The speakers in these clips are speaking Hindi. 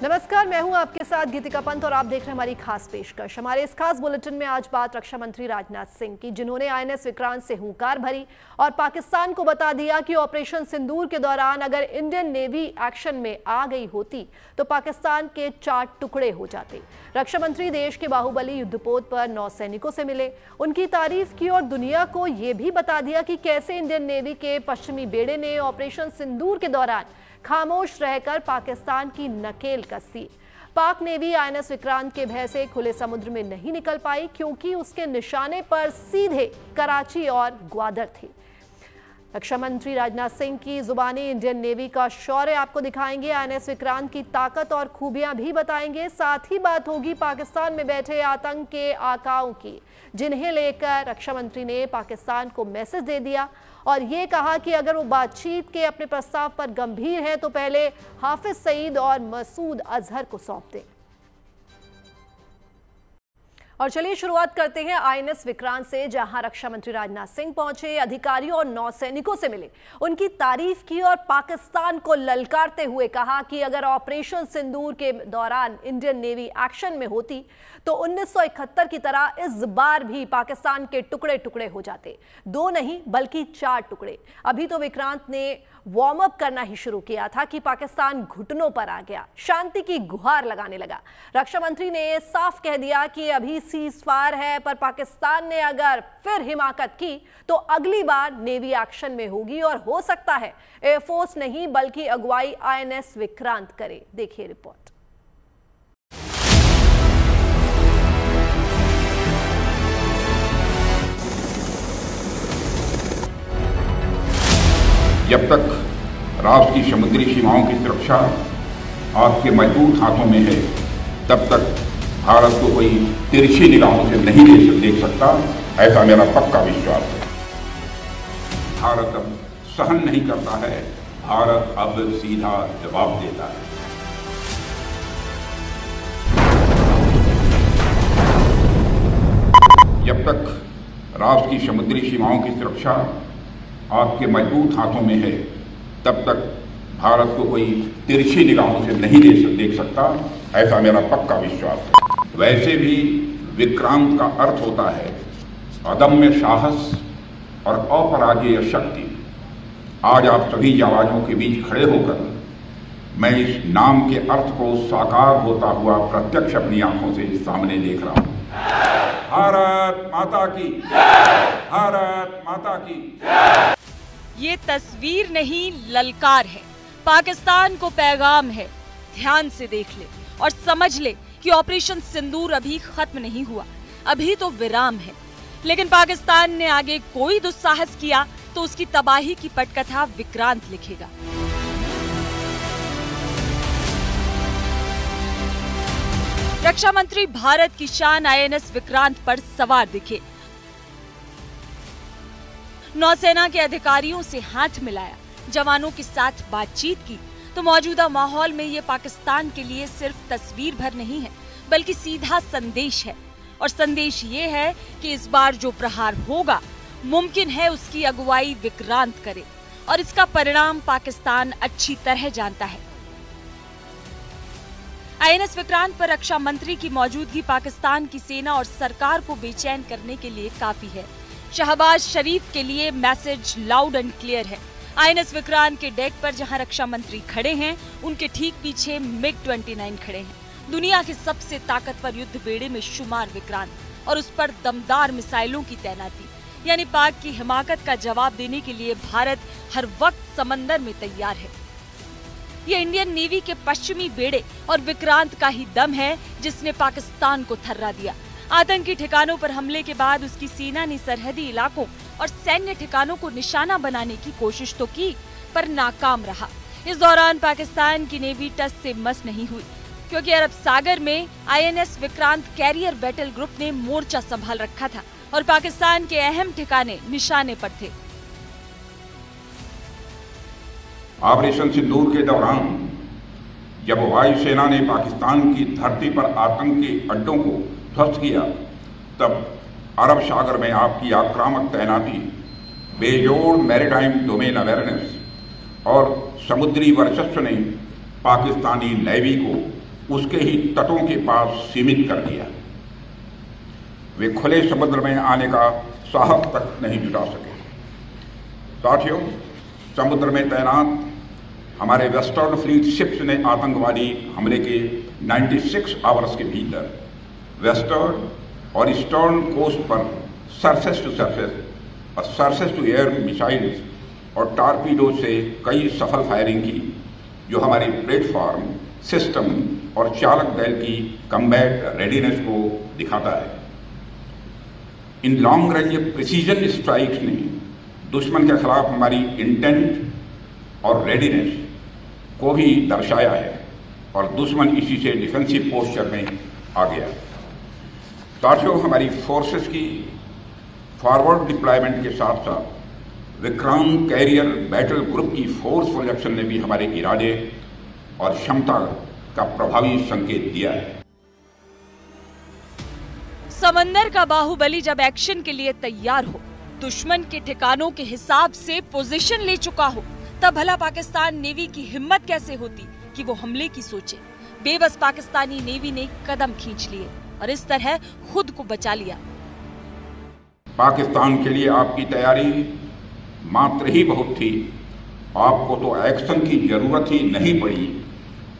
नमस्कार, मैं हूं आपके साथ गीतिका पंत और आप देख रहे हैं हमारी खास पेशकश। हमारे इस खास बुलेटिन में आज बात रक्षा मंत्री राजनाथ सिंह की, जिन्होंने आईएनएस विक्रांत से हुंकार भरी और पाकिस्तान को बता दिया कि ऑपरेशन सिंदूर के दौरान अगर इंडियन नेवी एक्शन में आ गई होती तो पाकिस्तान के 4 टुकड़े हो जाते। रक्षा मंत्री देश के बाहुबली युद्धपोत पर नौसैनिकों से मिले, उनकी तारीफ की और दुनिया को यह भी बता दिया कि कैसे इंडियन नेवी के पश्चिमी बेड़े ने ऑपरेशन सिंदूर के दौरान खामोश रहकर पाकिस्तान की नकेल कसी। पाक नेवी आईएनएस विक्रांत के भय से खुले समुद्र में नहीं निकल पाई, क्योंकि उसके निशाने पर सीधे कराची और ग्वादर थे। रक्षा मंत्री राजनाथ सिंह की जुबानी इंडियन नेवी का शौर्य आपको दिखाएंगे, आईएनएस विक्रांत की ताकत और खूबियां भी बताएंगे। साथ ही बात होगी पाकिस्तान में बैठे आतंक के आकाओं की, जिन्हें लेकर रक्षा मंत्री ने पाकिस्तान को मैसेज दे दिया और ये कहा कि अगर वो बातचीत के अपने प्रस्ताव पर गंभीर है तो पहले हाफिज सईद और मसूद अजहर को सौंप दें। और चलिए शुरुआत करते हैं आईएनएस विक्रांत से, जहां रक्षा मंत्री राजनाथ सिंह पहुंचे, अधिकारियों और नौसैनिकों से मिले, उनकी तारीफ की और पाकिस्तान को ललकारते हुए कहा कि अगर ऑपरेशन सिंदूर के दौरान इंडियन नेवी एक्शन में होती तो 1971 की तरह इस बार भी पाकिस्तान के टुकड़े टुकड़े हो जाते। 2 नहीं बल्कि 4 टुकड़े। अभी तो विक्रांत ने वार्म अप करना ही शुरू किया था कि पाकिस्तान घुटनों पर आ गया, शांति की गुहार लगाने लगा। रक्षा मंत्री ने साफ कह दिया कि अभी सीज फायर है, पर पाकिस्तान ने अगर फिर हिमाकत की तो अगली बार नेवी एक्शन में होगी और हो सकता है एयरफोर्स नहीं बल्कि अगुवाई आईएनएस विक्रांत करे। देखिए रिपोर्ट। जब तक राष्ट्र की समुद्री सीमाओं की सुरक्षा आपके मजबूत हाथों में है, तब तक भारत को कोई तिरछी निगाहों से नहीं देख सकता, ऐसा मेरा पक्का विश्वास है। भारत अब सहन नहीं करता है, भारत अब सीधा जवाब देता है। जब तक राष्ट्र की समुद्री सीमाओं की सुरक्षा आपके मजबूत हाथों में है, तब तक भारत को कोई तिरछी निगाहों से नहीं देख सकता, ऐसा मेरा पक्का विश्वास है। वैसे भी विक्रांत का अर्थ होता है अदम्य साहस और अपराजेय शक्ति। आज आप सभी जाबाजों के बीच खड़े होकर मैं इस नाम के अर्थ को साकार होता हुआ प्रत्यक्ष अपनी आंखों से सामने देख रहा हूं। भारत माता की जय! भारत माता की जय! ये तस्वीर नहीं ललकार है, पाकिस्तान को पैगाम है। ध्यान से देख ले और समझ ले कि ऑपरेशन सिंदूर अभी खत्म नहीं हुआ, अभी तो विराम है। लेकिन पाकिस्तान ने आगे कोई दुस्साहस किया तो उसकी तबाही की पटकथा विक्रांत लिखेगा। रक्षा मंत्री भारत की शान आईएनएस विक्रांत पर सवार दिखे, नौसेना के अधिकारियों से हाथ मिलाया, जवानों के साथ बातचीत की, तो मौजूदा माहौल में ये पाकिस्तान के लिए सिर्फ तस्वीर भर नहीं है बल्कि सीधा संदेश है। और संदेश ये है कि इस बार जो प्रहार होगा मुमकिन है उसकी अगुवाई विक्रांत करे, और इसका परिणाम पाकिस्तान अच्छी तरह जानता है। आईएनएस विक्रांत पर रक्षा मंत्री की मौजूदगी पाकिस्तान की सेना और सरकार को बेचैन करने के लिए काफी है। शहबाज शरीफ के लिए मैसेज लाउड एंड क्लियर है। आईएनएस विक्रांत के डेक पर जहां रक्षा मंत्री खड़े हैं, उनके ठीक पीछे MiG-29 खड़े हैं। दुनिया के सबसे ताकतवर युद्ध बेड़े में शुमार विक्रांत, और उस पर दमदार मिसाइलों की तैनाती, यानी पाक की हिमाकत का जवाब देने के लिए भारत हर वक्त समंदर में तैयार है। ये इंडियन नेवी के पश्चिमी बेड़े और विक्रांत का ही दम है जिसने पाकिस्तान को थर्रा दिया। आतंकी ठिकानों पर हमले के बाद उसकी सेना ने सरहदी इलाकों और सैन्य ठिकानों को निशाना बनाने की कोशिश तो की, पर नाकाम रहा। इस दौरान पाकिस्तान की नेवी टस से मस नहीं हुई, क्योंकि अरब सागर में INS Vikrant carrier battle group ने मोर्चा संभाल रखा था और पाकिस्तान के अहम ठिकाने निशाने पर थे। ऑपरेशन सिंदूर के दौरान जब वायुसेना ने पाकिस्तान की धरती पर आतंक के अड्डों को ध्वस्त किया, तब अरब सागर में आपकी आक्रामक तैनाती, बेजोड़ मैरीटाइम डोमेन अवेयरनेस और समुद्री वर्चस्व ने पाकिस्तानी नेवी को उसके ही तटों के पास सीमित कर दिया। वे खुले समुद्र में आने का साहस तक नहीं जुटा सके। साथियों, समुद्र में तैनात हमारे वेस्टर्न फ्लीट शिप्स ने आतंकवादी हमले के 96 आवर्स के भीतर वेस्टर्न और ईस्टर्न कोस्ट पर सरफेस टू सरफेस और सरफेस टू एयर मिसाइल्स और टारपीडो से कई सफल फायरिंग की, जो हमारी प्लेटफॉर्म, सिस्टम और चालक दल की कम्बैट रेडीनेस को दिखाता है। In long range precision strikes ने दुश्मन के खिलाफ हमारी इंटेंट और रेडीनेस को भी दर्शाया है और दुश्मन इसी से डिफेंसिव पोस्चर में आ गया। साथियों, हमारी फोर्सेस की फॉरवर्ड डिप्लॉयमेंट के साथ साथ विक्रांत कैरियर बैटल ग्रुप की फोर्सफुल एक्शन ने भी हमारे इरादे और क्षमता का प्रभावी संकेत दिया है। समंदर का बाहुबली जब एक्शन के लिए तैयार हो, दुश्मन के ठिकानों के हिसाब से पोजीशन ले चुका हो, तब भला पाकिस्तान नेवी की हिम्मत कैसे होती कि वो हमले की सोचे। बेबस पाकिस्तानी नेवी ने कदम खींच लिए और इस तरह खुद को बचा लिया। पाकिस्तान के लिए आपकी तैयारी मात्र ही बहुत थी, आपको तो एक्शन की जरूरत ही नहीं पड़ी।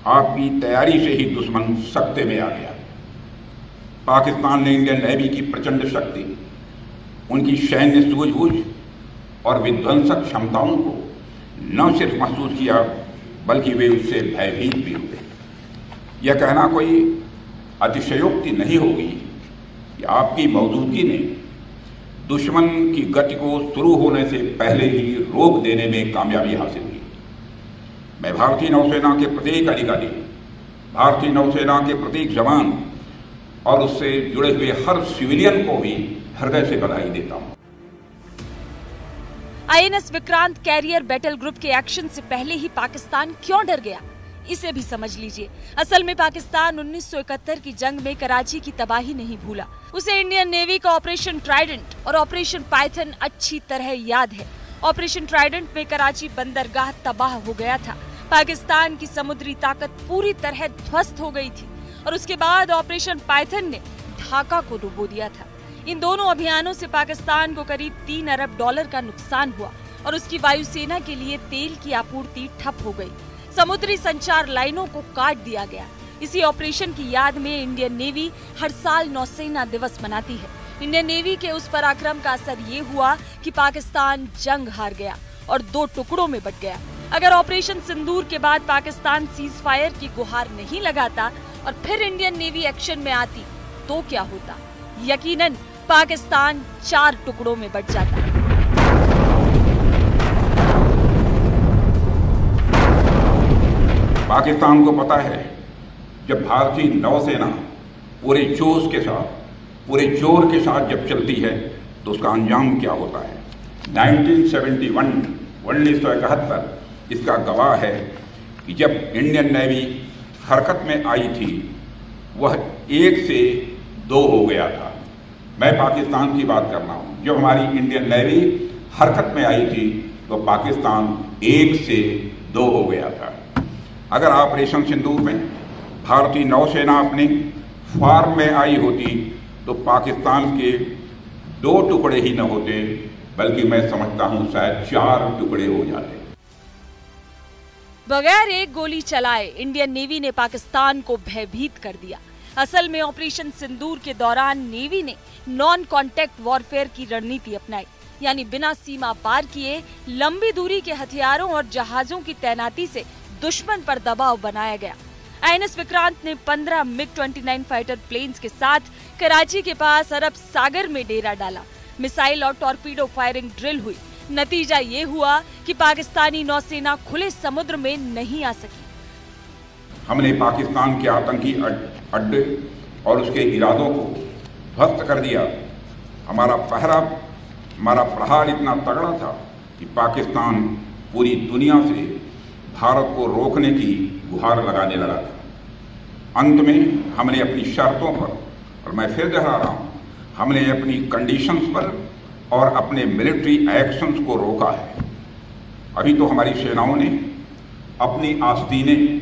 आपकी तैयारी से ही दुश्मन सख्ते में आ गया। पाकिस्तान ने इंडियन नेवी की प्रचंड शक्ति, उनकी सैन्य सूझबूझ और विध्वंसक क्षमताओं को न सिर्फ महसूस किया, बल्कि वे उससे भयभीत भी हुए। यह कहना कोई अतिशयोक्ति नहीं होगी कि आपकी मौजूदगी ने दुश्मन की गति को शुरू होने से पहले ही रोक देने में कामयाबी हासिल की। मैं भारतीय नौसेना के प्रत्येक अधिकारी, भारतीय नौसेना के प्रत्येक जवान और उससे जुड़े हुए हर सिविलियन को भी हृदय से बधाई देता हूं। INS Vikrant carrier battle group के एक्शन से पहले ही पाकिस्तान क्यों डर गया, इसे भी समझ लीजिए। असल में पाकिस्तान 1971 की जंग में कराची की तबाही नहीं भूला। उसे इंडियन नेवी का ऑपरेशन ट्राइडेंट और ऑपरेशन पाइथन अच्छी तरह याद है। ऑपरेशन ट्राइडेंट में कराची बंदरगाह तबाह हो गया था। पाकिस्तान की समुद्री ताकत पूरी तरह ध्वस्त हो गई थी और उसके बाद ऑपरेशन पाइथन ने ढाका को डुबो दिया था। इन दोनों अभियानों से पाकिस्तान को करीब $3 अरब का नुकसान हुआ और उसकी वायुसेना के लिए तेल की आपूर्ति ठप हो गई। समुद्री संचार लाइनों को काट दिया गया। इसी ऑपरेशन की याद में इंडियन नेवी हर साल नौसेना दिवस मनाती है। इंडियन नेवी के उस पराक्रम का असर ये हुआ कि पाकिस्तान जंग हार गया और 2 टुकड़ों में बट गया। अगर ऑपरेशन सिंदूर के बाद पाकिस्तान सीज फायर की गुहार नहीं लगाता और फिर इंडियन नेवी एक्शन में आती तो क्या होता? यकीनन पाकिस्तान 4 टुकड़ों में बट जाता। पाकिस्तान को पता है, जब भारतीय नौसेना पूरे जोश के साथ, पूरे जोर के साथ जब चलती है तो उसका अंजाम क्या होता है। 1971 इसका गवाह है कि जब इंडियन नेवी हरकत में आई थी, वह 1 से 2 हो गया था। मैं पाकिस्तान की बात कर रहा हूँ। जब हमारी इंडियन नेवी हरकत में आई थी तो पाकिस्तान 1 से 2 हो गया था। अगर ऑपरेशन सिंदूर में भारतीय नौसेना अपने फॉर्म में आई होती तो पाकिस्तान के 2 टुकड़े ही न होते, बल्कि मैं समझता हूं शायद 4 टुकड़े हो जाते। बगैर एक गोली चलाए इंडियन नेवी ने पाकिस्तान को भयभीत कर दिया। असल में ऑपरेशन सिंदूर के दौरान नेवी ने नॉन कॉन्टैक्ट वॉरफेयर की रणनीति अपनाई, यानी बिना सीमा पार किए लंबी दूरी के हथियारों और जहाजों की तैनाती से दुश्मन पर दबाव बनाया गया। आईएनएस विक्रांत ने 15 MiG-29 फाइटर प्लेन्स के साथ कराची के पास अरब सागर में डेरा डाला। मिसाइल और टॉर्पीडो फायरिंग ड्रिल हुई। नतीजा ये हुआ कि पाकिस्तानी नौसेना खुले समुद्र में नहीं आ सकी। हमने पाकिस्तान के आतंकी अड्डे और उसके इरादों को ध्वस्त कर दिया। हमारा प्रहार इतना तगड़ा था कि पाकिस्तान पूरी दुनिया से भारत को रोकने की गुहार लगाने लगा था। अंत में हमने अपनी शर्तों पर, और मैं फिर दोहरा रहा हूं, हमने अपनी कंडीशंस पर और अपने मिलिट्री एक्शंस को रोका है। अभी तो हमारी सेनाओं ने अपनी आस्तीनें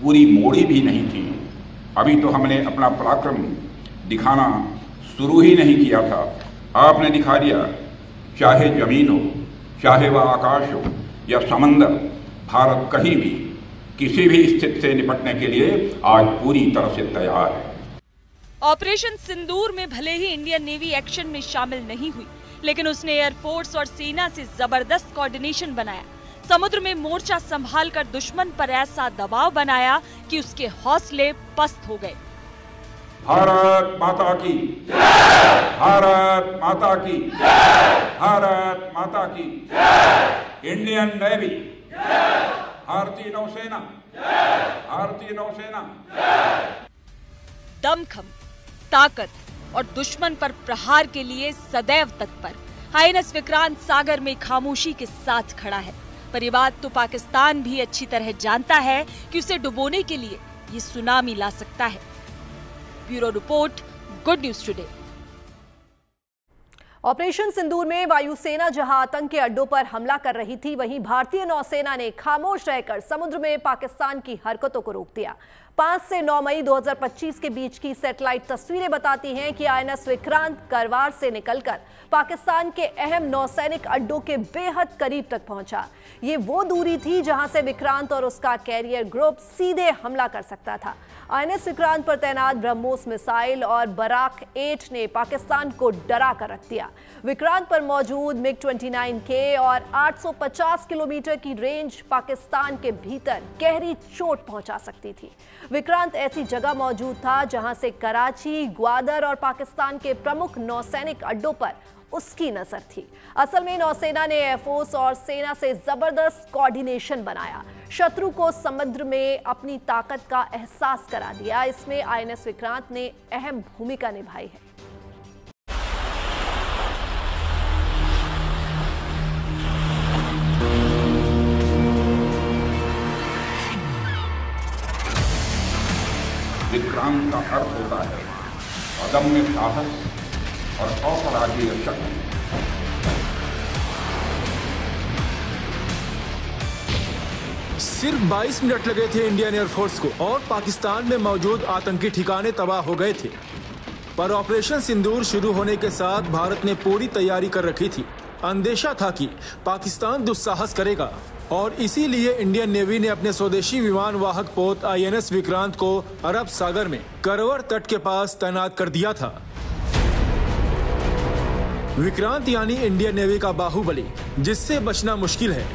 पूरी मोड़ी भी नहीं थी अभी तो हमने अपना पराक्रम दिखाना शुरू ही नहीं किया था, आपने दिखा दिया। चाहे जमीन हो, चाहे वह आकाश हो या समंदर, भारत कहीं भी किसी भी स्थिति से निपटने के लिए आज पूरी तरह से तैयार है। ऑपरेशन सिंदूर में भले ही इंडियन नेवी एक्शन में शामिल नहीं हुई, लेकिन उसने एयरफोर्स और सेना से जबरदस्त कोऑर्डिनेशन बनाया। समुद्र में मोर्चा संभालकर दुश्मन पर ऐसा दबाव बनाया कि उसके हौसले पस्त हो गए। भारत माता की, भारत माता की, भारत माता की। इंडियन नेवी, भारतीय नौसेना, भारतीय नौसेना। दमखम, ताकत और दुश्मन पर प्रहार के लिए सदैव तत्पर आईएनएस विक्रांत सागर में खामोशी के साथ खड़ा है। पर ये बात तो पाकिस्तान भी अच्छी तरह जानता है कि उसे डुबोने के लिए ये सुनामी ला सकता है। Bureau report, good news today. Operation Sindoor में वायुसेना जहां आतंकी अड्डों पर हमला कर रही थी, वहीं भारतीय नौसेना ने खामोश रहकर समुद्र में पाकिस्तान की हरकतों को रोक दिया। 5 से 9 मई 2025 के बीच की सैटेलाइट तस्वीरें बताती हैं कि आईएनएस विक्रांत करवार से निकलकर पाकिस्तान के अहम नौसैनिक अड्डों के बेहद करीब तक पहुंचा। ये वो दूरी थी जहां से विक्रांत और उसका कैरियर ग्रुप सीधे हमला कर सकता था। आईएनएस विक्रांत पर तैनात ब्रह्मोस मिसाइल और बराक 8 ने पाकिस्तान को डरा कर रख दिया। विक्रांत पर मौजूद MiG-29K और 850 किलोमीटर की रेंज पाकिस्तान के भीतर गहरी चोट पहुंचा सकती थी। विक्रांत ऐसी जगह मौजूद था जहां से कराची, ग्वादर और पाकिस्तान के प्रमुख नौसैनिक अड्डों पर उसकी नजर थी। असल में नौसेना ने एयरफोर्स और सेना से जबरदस्त कोऑर्डिनेशन बनाया, शत्रु को समुद्र में अपनी ताकत का एहसास करा दिया। इसमें आईएनएस विक्रांत ने अहम भूमिका निभाई है। विक्रांत का अर्थ होता है अदम्य साहस और अपराधी शक्ति। सिर्फ 22 मिनट लगे थे इंडियन एयरफोर्स को और पाकिस्तान में मौजूद आतंकी ठिकाने तबाह हो गए थे। पर ऑपरेशन सिंदूर शुरू होने के साथ भारत ने पूरी तैयारी कर रखी थी। अंदेशा था कि पाकिस्तान दुस्साहस करेगा और इसीलिए इंडियन नेवी ने अपने स्वदेशी विमान वाहक पोत आईएनएस विक्रांत को अरब सागर में करवर तट के पास तैनात कर दिया था। विक्रांत यानी इंडियन नेवी का बाहुबली, जिससे बचना मुश्किल है।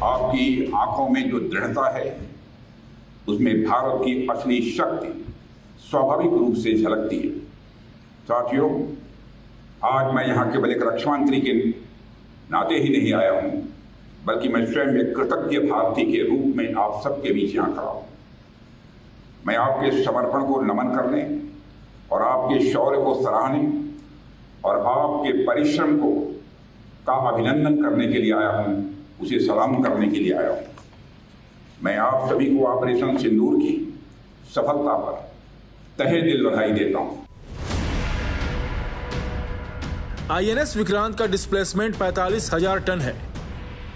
आपकी आंखों में जो दृढ़ता है, उसमें भारत की असली शक्ति स्वाभाविक रूप से झलकती है। साथियों, आज मैं यहाँ केवल एक रक्षा मंत्री के नाते ही नहीं आया हूँ, बल्कि मैं स्वयं एक कृतज्ञ भारतीय के रूप में आप सबके बीच यहाँ खड़ा हूँ। मैं आपके समर्पण को नमन करने और आपके शौर्य को सराहने और आपके परिश्रम को का अभिनंदन करने के लिए आया हूँ, उसे सलाम करने के लिए आया हूँ। मैं आप सभी को ऑपरेशन सिंदूर की सफलता पर तहे दिल बधाई देता हूँ। आईएनएस विक्रांत का डिस्प्लेसमेंट 45,000 टन है।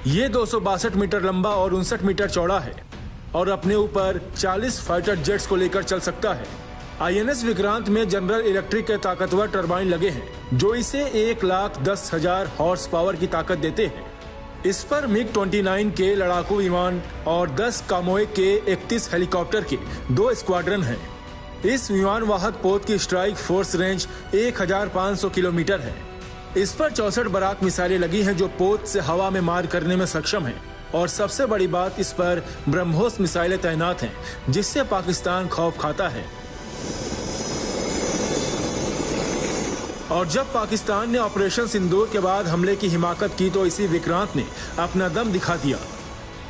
ये 262 मीटर लंबा और 59 मीटर चौड़ा है और अपने ऊपर 40 फाइटर जेट्स को लेकर चल सकता है। आईएनएस विक्रांत में जनरल इलेक्ट्रिक के ताकतवर टरबाइन लगे हैं, जो इसे 1,10,000 हॉर्स पावर की ताकत देते हैं। इस पर MiG-29 के लड़ाकू विमान और 10 कामोएक के 31 हेलीकॉप्टर के 2 स्क्वाड्रन हैं। इस विमान वाहक पोत की स्ट्राइक फोर्स रेंज 1,500 किलोमीटर है। इस पर 64 बराक मिसाइलें लगी हैं, जो पोत से हवा में मार करने में सक्षम हैं। और सबसे बड़ी बात, इस पर ब्रह्मोस मिसाइलें तैनात हैं, जिससे पाकिस्तान खौफ खाता है। और जब पाकिस्तान ने ऑपरेशन सिंदूर के बाद हमले की हिमाकत की, तो इसी विक्रांत ने अपना दम दिखा दिया।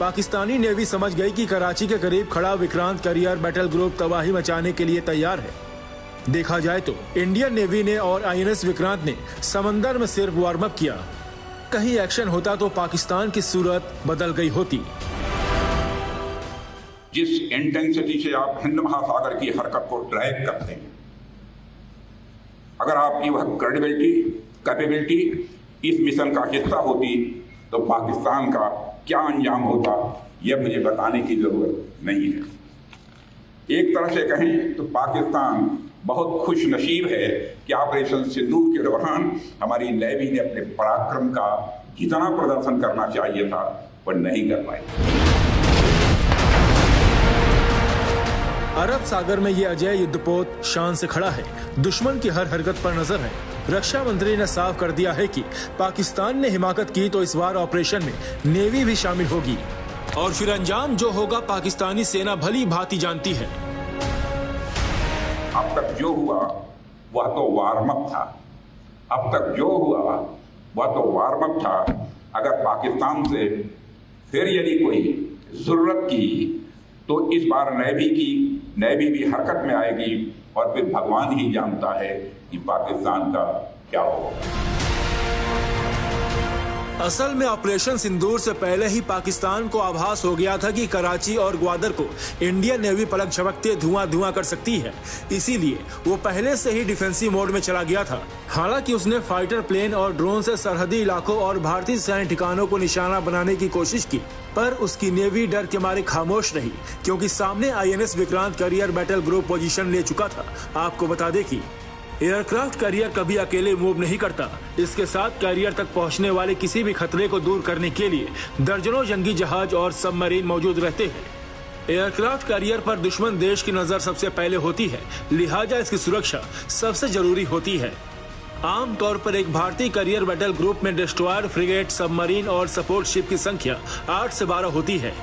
पाकिस्तानी नेवी समझ गई कि कराची के करीब खड़ा विक्रांत कैरियर बैटल ग्रुप तबाही मचाने के लिए तैयार है। देखा जाए तो इंडियन नेवी ने और आईएनएस विक्रांत ने समंदर में सिर्फ वार्म अप किया। कहीं एक्शन होता तो पाकिस्तान की सूरत बदल गई होती। जिस इंटेंसिटी से आप हिंद महासागर की हरकत को ड्राइव करते हैं, अगर आपकी वह क्रेडिबिलिटी, कैपेबिलिटी इस मिशन का हिस्सा होती, तो पाकिस्तान का क्या अंजाम होता यह मुझे बताने की जरूरत नहीं है। एक तरह से कहें तो पाकिस्तान बहुत खुश नसीब है कि ऑपरेशन सिंदूर के दौरान हमारी नेवी ने अपने पराक्रम का जितना प्रदर्शन करना चाहिए था वह नहीं कर पाई। अरब सागर में ये अजय युद्धपोत शान से खड़ा है, दुश्मन की हर हरकत पर नजर है। रक्षा मंत्री ने साफ कर दिया है कि पाकिस्तान ने हिमाकत की तो इस बार ऑपरेशन में नेवी भी शामिल होगी और फिर अंजाम जो होगा पाकिस्तानी सेना भली भांति जानती है। अब तक जो हुआ वह तो वार्म अप था। अब तक जो हुआ वह तो वार्म अप था। अगर पाकिस्तान से फिर यदि कोई जरूरत की तो इस बार नेवी भी हरकत में आएगी और फिर भगवान ही जानता है कि पाकिस्तान का क्या होगा। असल में ऑपरेशन सिंदूर से पहले ही पाकिस्तान को आभास हो गया था कि कराची और ग्वादर को इंडियन नेवी पलक झपकते धुआं कर सकती है, इसीलिए वो पहले से ही डिफेंसिव मोड में चला गया था। हालांकि उसने फाइटर प्लेन और ड्रोन से सरहदी इलाकों और भारतीय सैन्य ठिकानों को निशाना बनाने की कोशिश की, पर उसकी नेवी डर के मारे खामोश रही, क्योंकि सामने INS Vikrant carrier battle group position ले चुका था। आपको बता दें कि एयरक्राफ्ट कैरियर कभी अकेले मूव नहीं करता। इसके साथ कैरियर तक पहुंचने वाले किसी भी खतरे को दूर करने के लिए दर्जनों जंगी जहाज और सबमरीन मौजूद रहते हैं। एयरक्राफ्ट कैरियर पर दुश्मन देश की नजर सबसे पहले होती है, लिहाजा इसकी सुरक्षा सबसे जरूरी होती है। आमतौर पर एक भारतीय कैरियर बैटल ग्रुप में डिस्ट्रॉयर, फ्रिगेट, सबमरीन और सपोर्ट शिप की संख्या 8 से 12 होती है।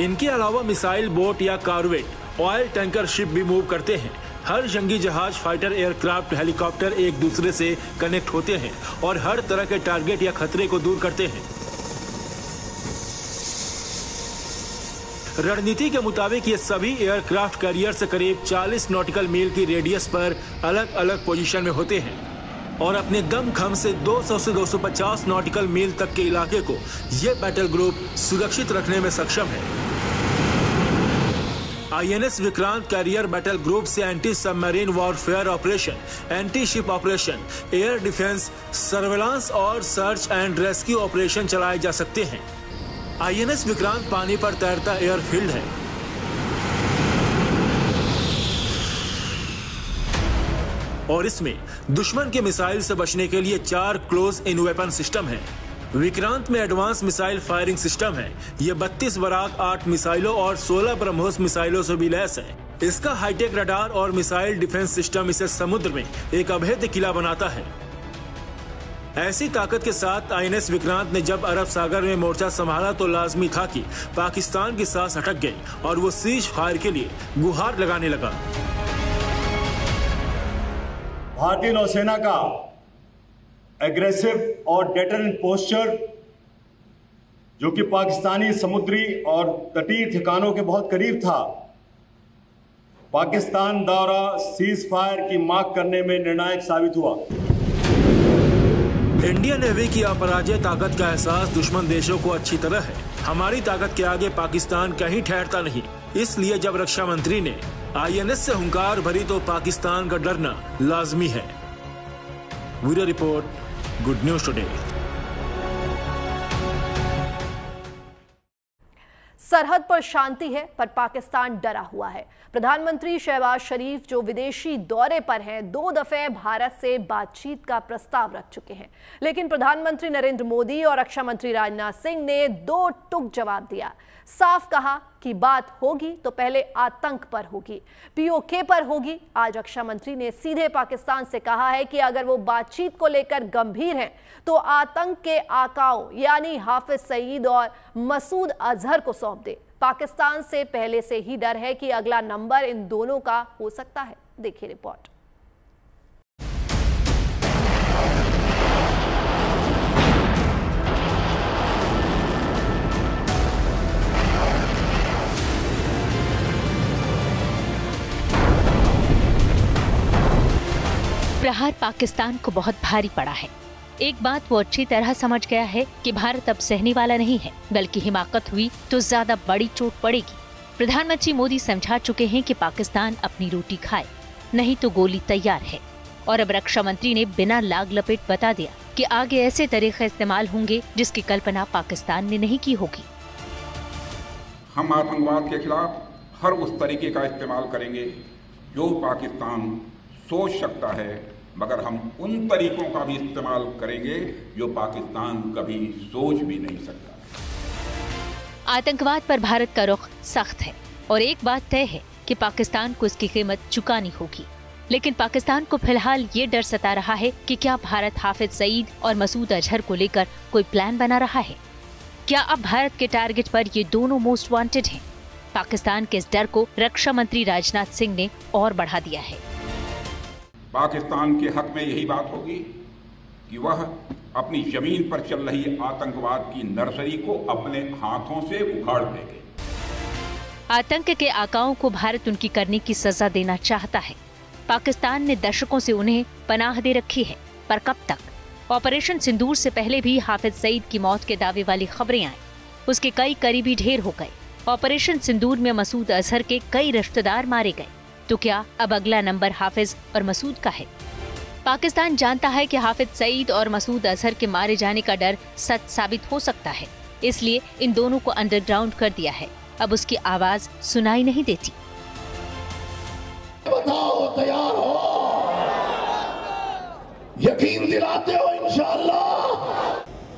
इनके अलावा मिसाइल बोट या कारवेट, ऑयल टैंकर शिप भी मूव करते हैं। हर जंगी जहाज, फाइटर एयरक्राफ्ट, हेलीकॉप्टर एक दूसरे से कनेक्ट होते हैं और हर तरह के टारगेट या खतरे को दूर करते हैं। रणनीति के मुताबिक ये सभी एयरक्राफ्ट कैरियर से करीब 40 नॉटिकल मील की रेडियस पर अलग अलग पोजीशन में होते हैं और अपने दमखम से 200 से 250 नॉटिकल मील तक के इलाके को ये बैटल ग्रुप सुरक्षित रखने में सक्षम है। INS Vikrant carrier battle group से anti submarine warfare operation, anti ship operation, air defence, surveillance और सर्च एंड रेस्क्यू ऑपरेशन चलाए जा सकते हैं। INS विक्रांत पानी पर तैरता एयरफील्ड है। और इसमें दुश्मन के मिसाइल से बचने के लिए 4 क्लोज इन वेपन सिस्टम है। विक्रांत में एडवांस मिसाइल फायरिंग सिस्टम है। ये 32 बराक 8 मिसाइलों और 16 ब्रह्मोस मिसाइलों से भी लैस है। इसका हाईटेक रडार और मिसाइल डिफेंस सिस्टम इसे समुद्र में एक अभेद्य किला बनाता है। ऐसी ताकत के साथ INS विक्रांत ने जब अरब सागर में मोर्चा संभाला तो लाजमी था कि पाकिस्तान की सांस अटक गई और वो सीज फायर के लिए गुहार लगाने लगा। भारतीय नौसेना का एग्रेसिव और डेटरेंट पोस्चर, जो कि पाकिस्तानी समुद्री और तटीय ठिकानों के बहुत करीब था, पाकिस्तान द्वारा सीज फायर की मांग करने में निर्णायक साबित हुआ। इंडियन नेवी की अपराजय ताकत का एहसास दुश्मन देशों को अच्छी तरह है। हमारी ताकत के आगे पाकिस्तान कहीं ठहरता नहीं। इसलिए जब रक्षा मंत्री ने INS से हुंकार भरी तो पाकिस्तान का डरना लाजमी है। Bureau report, good news today. सरहद पर शांति है पर पाकिस्तान डरा हुआ है। प्रधानमंत्री शहबाज शरीफ जो विदेशी दौरे पर हैं, 2 दफे भारत से बातचीत का प्रस्ताव रख चुके हैं, लेकिन प्रधानमंत्री नरेंद्र मोदी और रक्षा मंत्री राजनाथ सिंह ने 2 टूक जवाब दिया। साफ कहा कि बात होगी तो पहले आतंक पर होगी, POK पर होगी। आज रक्षा मंत्री ने सीधे पाकिस्तान से कहा है कि अगर वो बातचीत को लेकर गंभीर हैं तो आतंक के आकाओं यानी हाफिज सईद और मसूद अजहर को सौंप दे। पाकिस्तान से पहले से ही डर है कि अगला नंबर इन दोनों का हो सकता है। देखिए रिपोर्ट। प्रहार पाकिस्तान को बहुत भारी पड़ा है। एक बात वो अच्छी तरह समझ गया है कि भारत अब सहने वाला नहीं है, बल्कि हिमाकत हुई तो ज्यादा बड़ी चोट पड़ेगी। प्रधानमंत्री मोदी समझा चुके हैं कि पाकिस्तान अपनी रोटी खाए, नहीं तो गोली तैयार है। और अब रक्षा मंत्री ने बिना लाग लपेट बता दिया कि आगे ऐसे तरीके इस्तेमाल होंगे जिसकी कल्पना पाकिस्तान ने नहीं की होगी। हम आतंकवाद के खिलाफ हर उस तरीके का इस्तेमाल करेंगे जो पाकिस्तान सोच सकता है, मगर हम उन तरीकों का भी इस्तेमाल करेंगे जो पाकिस्तान कभी सोच भी नहीं सकता। आतंकवाद पर भारत का रुख सख्त है और एक बात तय है कि पाकिस्तान को इसकी कीमत चुकानी होगी। लेकिन पाकिस्तान को फिलहाल ये डर सता रहा है कि क्या भारत हाफिज सईद और मसूद अजहर को लेकर कोई प्लान बना रहा है। क्या अब भारत के टारगेट पर ये दोनों मोस्ट वांटेड हैं? पाकिस्तान के इस डर को रक्षा मंत्री राजनाथ सिंह ने और बढ़ा दिया है। पाकिस्तान के हक में यही बात होगी कि वह अपनी जमीन पर चल रही आतंकवाद की नर्सरी को अपने हाथों से उखाड़ देंगे। आतंक के आकाओं को भारत उनकी करने की सजा देना चाहता है। पाकिस्तान ने दशकों से उन्हें पनाह दे रखी है, पर कब तक? ऑपरेशन सिंदूर से पहले भी हाफिज सईद की मौत के दावे वाली खबरें आई। उसके कई करीबी ढेर हो गए। ऑपरेशन सिंदूर में मसूद अजहर के कई रिश्तेदार मारे गए। तो क्या अब अगला नंबर हाफिज और मसूद का है? पाकिस्तान जानता है कि हाफिज सईद और मसूद अजहर के मारे जाने का डर सच साबित हो सकता है, इसलिए इन दोनों को अंडरग्राउंड कर दिया है। अब उसकी आवाज सुनाई नहीं देती। बताओ, तैयार हो? यकीन दिलाते हो इंशाअल्लाह?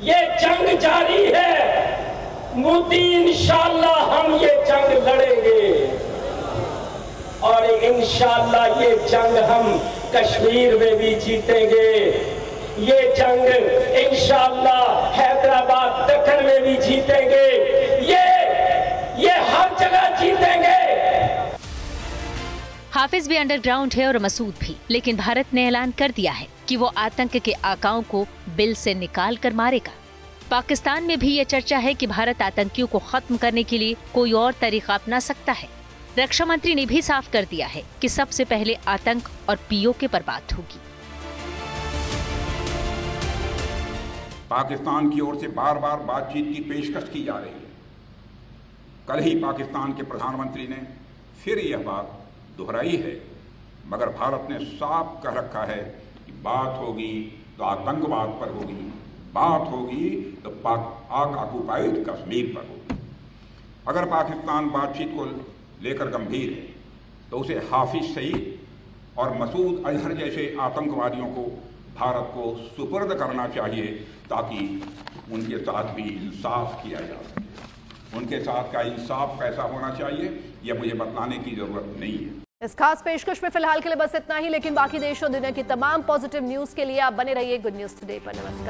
ये जंग जारी है मोदी, इंशाअल्लाह हम ये जंग लड़ेंगे और इंशाअल्लाह ये जंग हम कश्मीर में भी जीतेंगे। ये जंग इंशाअल्लाह हैदराबाद दक्कन में भी जीतेंगे। ये हर जगह जीतेंगे। हाफिज भी अंडरग्राउंड है और मसूद भी, लेकिन भारत ने ऐलान कर दिया है कि वो आतंक के आकाओं को बिल से निकाल कर मारेगा। पाकिस्तान में भी ये चर्चा है कि भारत आतंकियों को खत्म करने के लिए कोई और तरीका अपना सकता है। रक्षा मंत्री ने भी साफ कर दिया है कि सबसे पहले आतंक और पीओके पर बात होगी। पाकिस्तान की ओर से बार बार बातचीत की पेशकश की जा रही है। कल ही पाकिस्तान के प्रधानमंत्री ने फिर यह बात दोहराई है, मगर भारत ने साफ कह रखा है कि बात होगी तो आतंकवाद पर होगी, बात होगी तो पाक ऑक्युपाइड कश्मीर पर होगी। अगर पाकिस्तान बातचीत को लेकर गंभीर है तो उसे हाफिज सईद और मसूद अजहर जैसे आतंकवादियों को भारत को सुपुर्द करना चाहिए, ताकि उनके साथ भी इंसाफ किया जा सके। उनके साथ का इंसाफ कैसा होना चाहिए यह मुझे बतलाने की जरूरत नहीं है। इस खास पेशकश में फिलहाल के लिए बस इतना ही, लेकिन बाकी देश और दुनिया की तमाम पॉजिटिव न्यूज के लिए आप बने रहिए गुड न्यूज टुडे पर। नमस्कार।